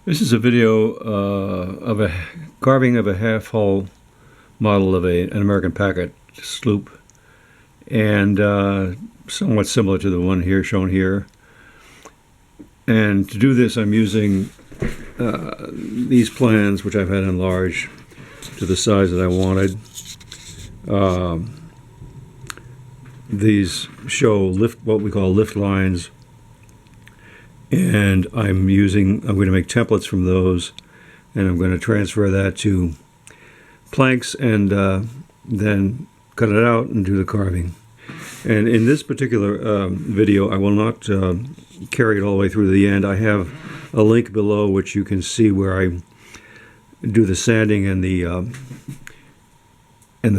This is a video of a carving of a half-hull model of an American Packet Sloop, and somewhat similar to the one here shown here. And to do this, I'm using these plans, which I've had enlarged to the size that I wanted. These show what we call lift lines, and I'm going to make templates from those, and I'm going to transfer that to planks and then cut it out and do the carving. And in this particular video, I will not carry it all the way through to the end. I have a link below which you can see where I do the sanding and the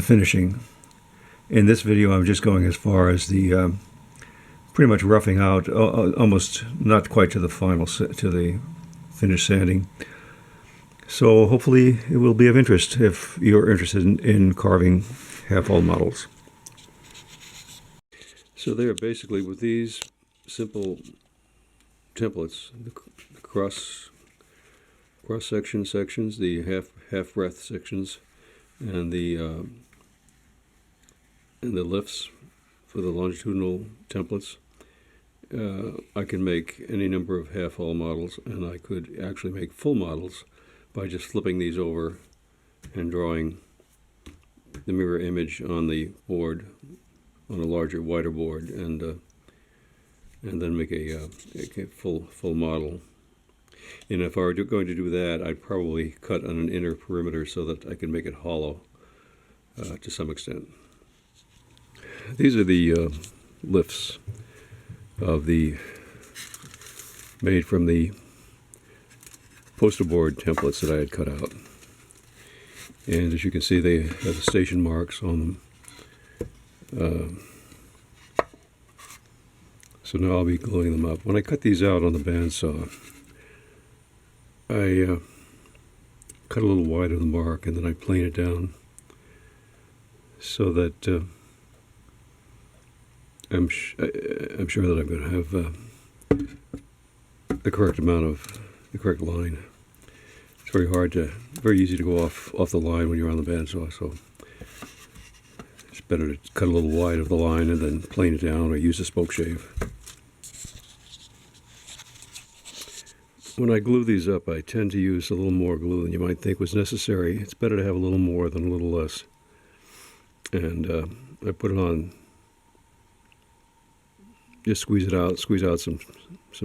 finishing. In this video, I'm just going as far as the pretty much roughing out, almost not quite to the finished sanding. So hopefully it will be of interest if you're interested in carving half-hull models. So there, basically, with these simple templates, the cross-section sections, the half-breadth sections, and the lifts for the longitudinal templates, I can make any number of half-hull models, and I could actually make full models by just flipping these over and drawing the mirror image on the board, on a larger, wider board, and then make a full model. And if I were going to do that, I'd probably cut on an inner perimeter so that I can make it hollow to some extent. These are the lifts of made from the poster board templates that I had cut out. And as you can see, they have the station marks on them. So now I'll be gluing them up. When I cut these out on the bandsaw, I cut a little wide of the mark, and then I plane it down so that I'm sure that I'm going to have the correct line. It's very easy to go off the line when you're on the bandsaw, so it's better to cut a little wide of the line and then plane it down or use a spoke shave. When I glue these up, I tend to use a little more glue than you might think was necessary. It's better to have a little more than a little less. And I put it on, just squeeze out some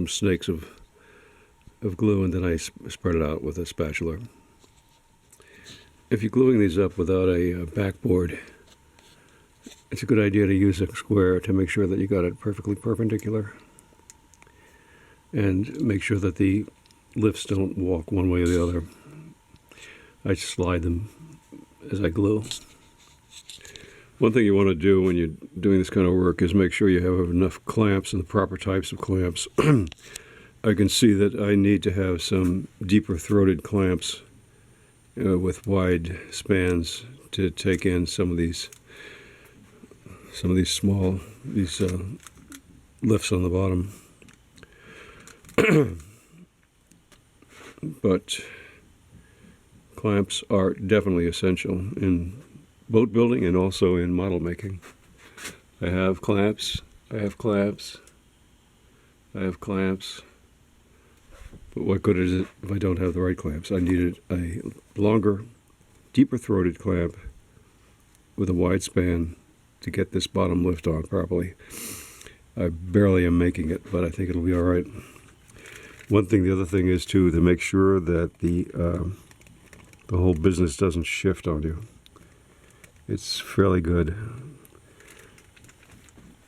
snakes of glue, and then I spread it out with a spatula. If you're gluing these up without a backboard, it's a good idea to use a square to make sure that you got it perfectly perpendicular, and make sure that the lifts don't walk one way or the other. I slide them as I glue. One thing you want to do when you're doing this kind of work is make sure you have enough clamps and the proper types of clamps. I can see that I need to have some deeper throated clamps with wide spans to take in some of these small lifts on the bottom. But clamps are definitely essential in boat building and also in model making. I have clamps, I have clamps, I have clamps. But what good is it if I don't have the right clamps? I needed a longer, deeper throated clamp with a wide span to get this bottom lift on properly. I barely am making it, but I think it'll be all right. The other thing is too, to make sure that the whole business doesn't shift on you. It's fairly good,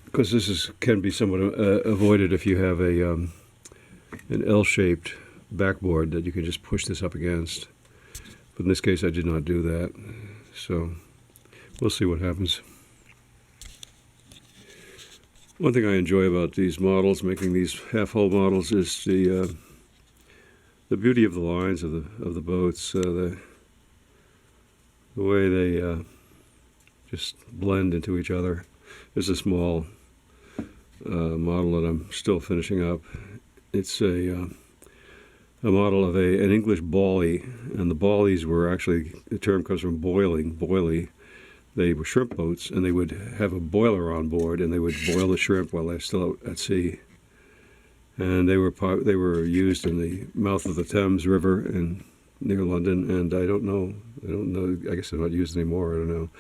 because this can be somewhat avoided if you have an L-shaped backboard that you can just push this up against. But in this case, I did not do that, so we'll see what happens. One thing I enjoy about these models, making these half-hull models, is the beauty of the lines of the boats, the way they just blend into each other. There's a small model that I'm still finishing up. It's a a model of an English bally, and the ballies were actually, the term comes from boiling, boilie. They were shrimp boats, and they would have a boiler on board, and they would boil the shrimp while they're still out at sea. And they were used in the mouth of the Thames River in near London, and I don't know, I guess they're not used anymore, I don't know.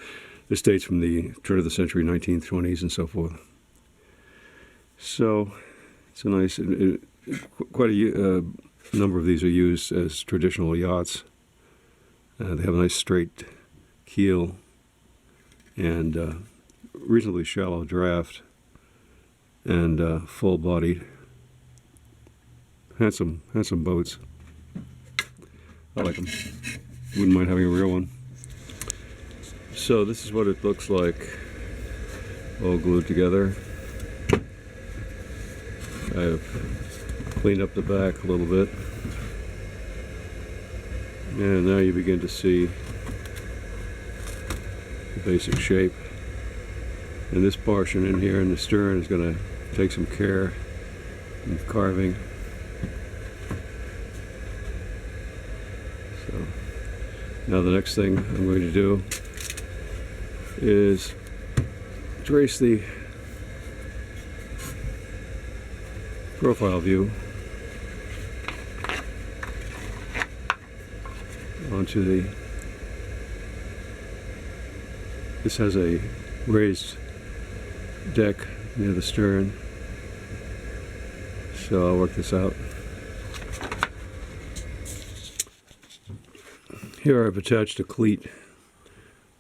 This dates from the turn of the century, 1920s and so forth. So it's a nice, quite a number of these are used as traditional yachts. They have a nice straight keel and reasonably shallow draft and full-bodied. Handsome boats. I like them. Wouldn't mind having a real one. So this is what it looks like, all glued together. I've cleaned up the back a little bit. And now you begin to see the basic shape. And this portion in here in the stern is going to take some care and carving. So now the next thing I'm going to do is trace the profile view onto the, this has a raised deck near the stern, so I'll work this out. Here I've attached a cleat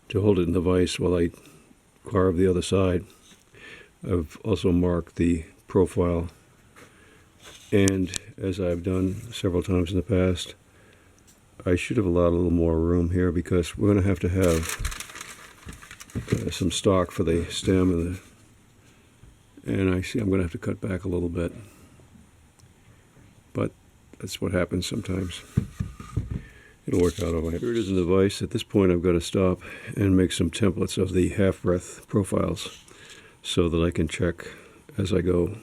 to hold it in the vise while I carve the other side. I've also marked the profile, and as I've done several times in the past, I should have allowed a little more room here because we're going to have some stock for the stem and I see I'm going to have to cut back a little bit, but that's what happens sometimes. It'll work out all right. Here it is in the vise. At this point I've got to stop and make some templates of the half-breadth profiles so that I can check as I go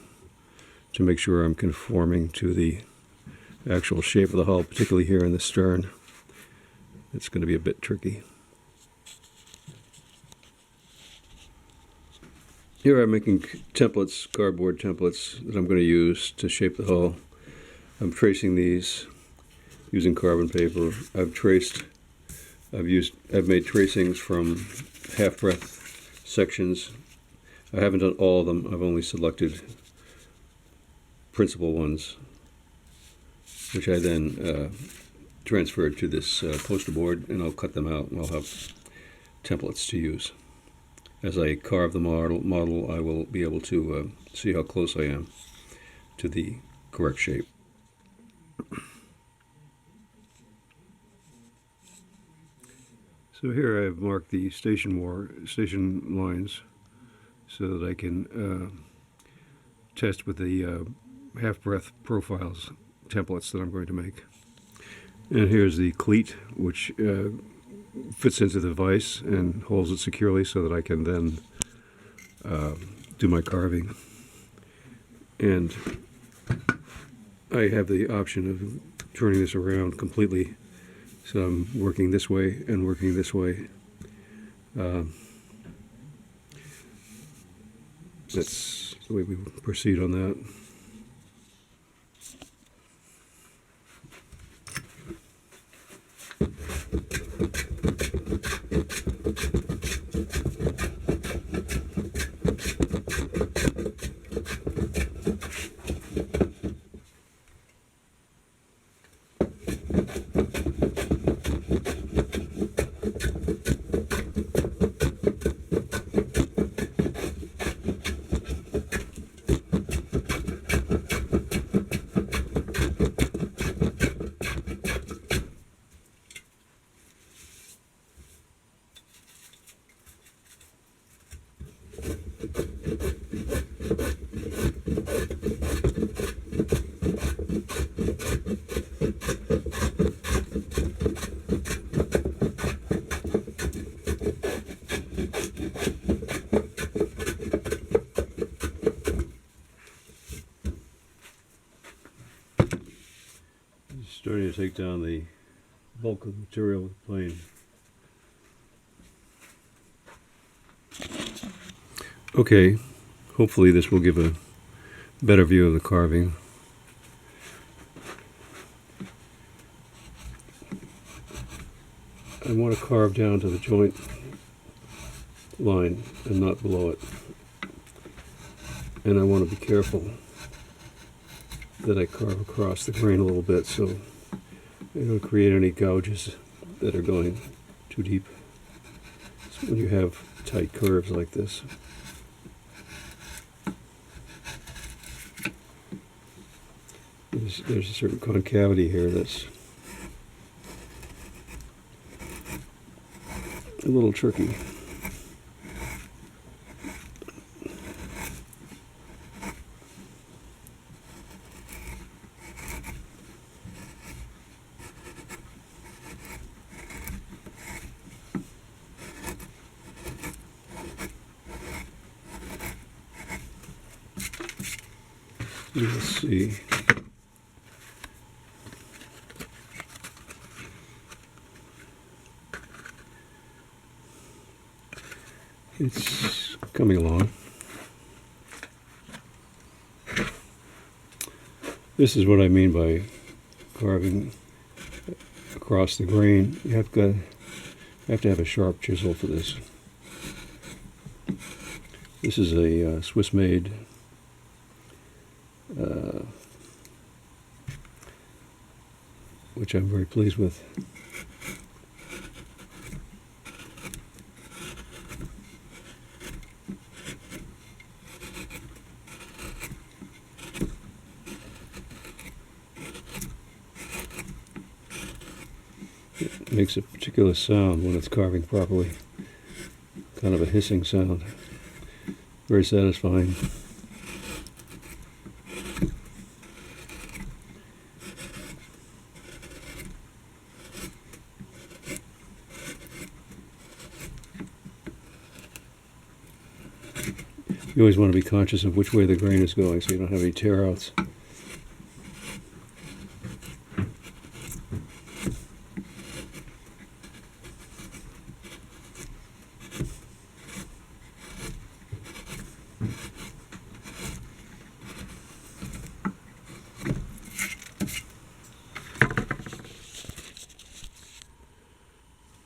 to make sure I'm conforming to the actual shape of the hull, particularly here in the stern. It's going to be a bit tricky. Here I'm making templates, cardboard templates that I'm going to use to shape the hull. I'm tracing these using carbon paper. I've made tracings from half-breadth sections. I haven't done all of them. I've only selected principal ones, which I then transferred to this poster board, and I'll cut them out and I'll have templates to use. As I carve the model, I will be able to see how close I am to the correct shape. So here I've marked the station lines so that I can test with the half-breadth profiles templates that I'm going to make. And here's the cleat, which fits into the vise and holds it securely so that I can then do my carving. And I have the option of turning this around completely, so I'm working this way and working this way. That's the way we proceed on that. Starting to take down the bulk of the material with the plane. Okay, hopefully this will give a better view of the carving. I want to carve down to the joint line and not below it. And I want to be careful that I carve across the grain a little bit so I don't create any gouges that are going too deep. So when you have tight curves like this. There's a certain concavity here that's a little tricky. Let's see. It's coming along. This is what I mean by carving across the grain. You have to have a sharp chisel for this. This is a Swiss-made which I'm very pleased with. It makes a particular sound when it's carving properly, kind of a hissing sound, very satisfying. You always want to be conscious of which way the grain is going so you don't have any tear-outs.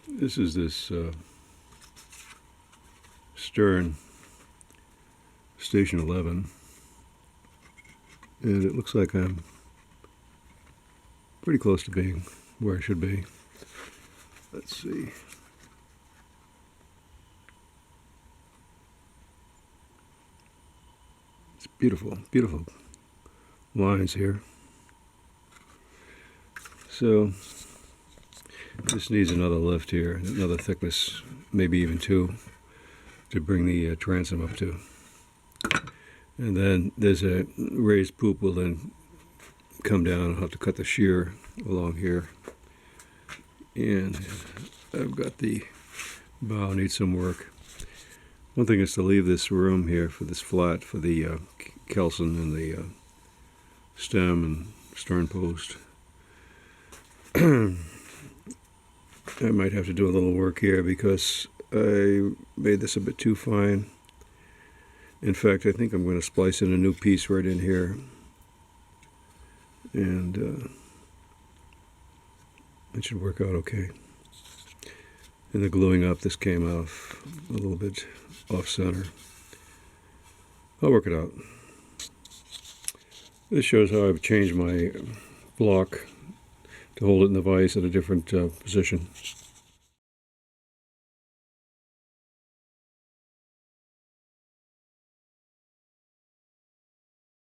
This is this stern Station 11, and it looks like I'm pretty close to being where I should be. Let's see. It's beautiful, beautiful lines here. So this needs another lift here, another thickness, maybe even two, to bring the transom up to. And then there's a raised poop will then come down. I'll have to cut the shear along here. And I've got the bow needs some work. One thing is to leave this room here for this flat for the kelson and the stem and stern post. I might have to do a little work here because I made this a bit too fine. In fact, I think I'm going to splice in a new piece right in here. And it should work out okay. And the gluing up, this came off a little bit off center. I'll work it out. This shows how I've changed my block to hold it in the vise at a different position.